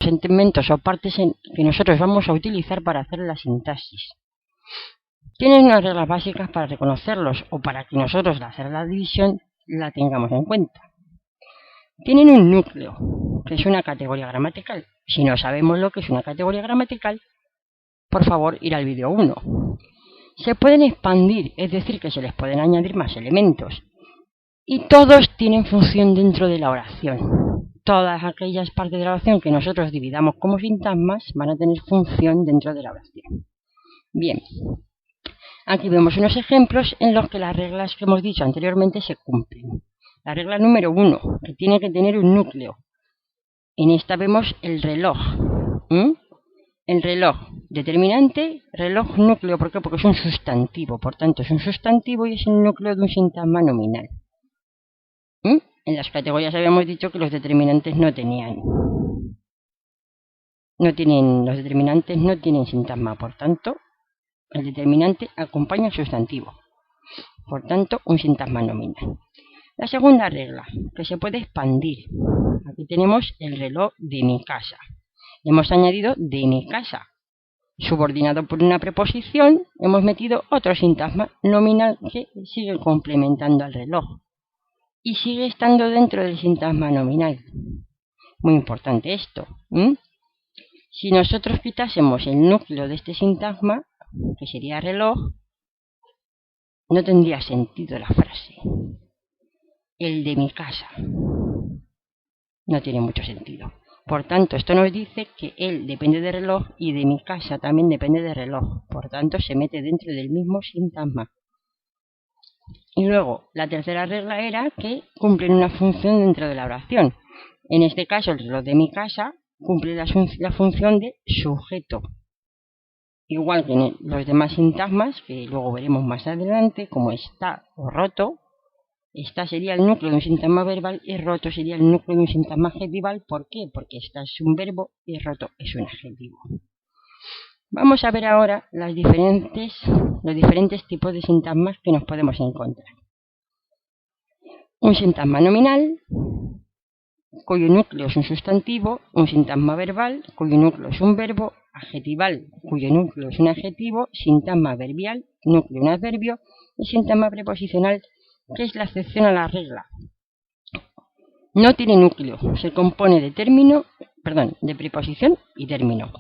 segmentos o partes que nosotros vamos a utilizar para hacer la sintaxis. Tienen unas reglas básicas para reconocerlos o para que nosotros al hacer la división la tengamos en cuenta. Tienen un núcleo, que es una categoría gramatical. Si no sabemos lo que es una categoría gramatical, por favor ir al vídeo 1. Se pueden expandir, es decir, que se les pueden añadir más elementos. Y todos tienen función dentro de la oración. Todas aquellas partes de la oración que nosotros dividamos como sintagmas van a tener función dentro de la oración. Bien, aquí vemos unos ejemplos en los que las reglas que hemos dicho anteriormente se cumplen. La regla número 1, que tiene que tener un núcleo. En esta vemos el reloj. El reloj, determinante, reloj, núcleo. ¿Por qué? Porque es un sustantivo. Por tanto, es un sustantivo y es el núcleo de un sintagma nominal. En las categorías habíamos dicho que los determinantes los determinantes no tienen sintagma. Por tanto, el determinante acompaña al sustantivo. Por tanto, un sintagma nominal. La segunda regla, que se puede expandir. Aquí tenemos el reloj de mi casa. Hemos añadido de mi casa. Subordinado por una preposición, hemos metido otro sintagma nominal que sigue complementando al reloj. Y sigue estando dentro del sintagma nominal. Muy importante esto. Si nosotros quitásemos el núcleo de este sintagma, que sería reloj, no tendría sentido la frase. El de mi casa. No tiene mucho sentido. Por tanto, esto nos dice que él depende de reloj y de mi casa también depende de reloj. Por tanto, se mete dentro del mismo sintagma. Y luego, la tercera regla era que cumplen una función dentro de la oración. En este caso, el reloj de mi casa cumple la función de sujeto. Igual que en los demás sintagmas, que luego veremos más adelante, como está o roto. Esta sería el núcleo de un sintagma verbal y roto sería el núcleo de un sintagma adjetival. ¿Por qué? Porque esta es un verbo y roto es un adjetivo. Vamos a ver ahora los diferentes tipos de sintagmas que nos podemos encontrar. Un sintagma nominal, cuyo núcleo es un sustantivo, un sintagma verbal, cuyo núcleo es un verbo, adjetival, cuyo núcleo es un adjetivo, sintagma verbial, núcleo un adverbio, y sintagma preposicional, que es la excepción a la regla. No tiene núcleo, se compone de de preposición y término.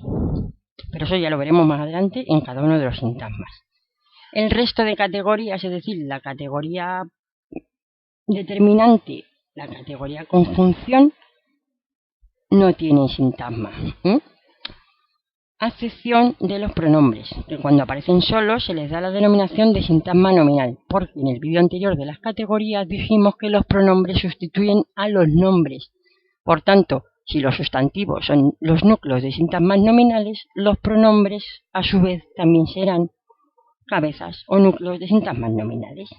Pero eso ya lo veremos más adelante en cada uno de los sintagmas. El resto de categorías, es decir, la categoría determinante, la categoría conjunción, no tienen sintagma. A excepción de los pronombres, que cuando aparecen solos se les da la denominación de sintagma nominal, porque en el vídeo anterior de las categorías dijimos que los pronombres sustituyen a los nombres. Por tanto, si los sustantivos son los núcleos de sintagmas nominales, los pronombres a su vez también serán cabezas o núcleos de sintagmas nominales.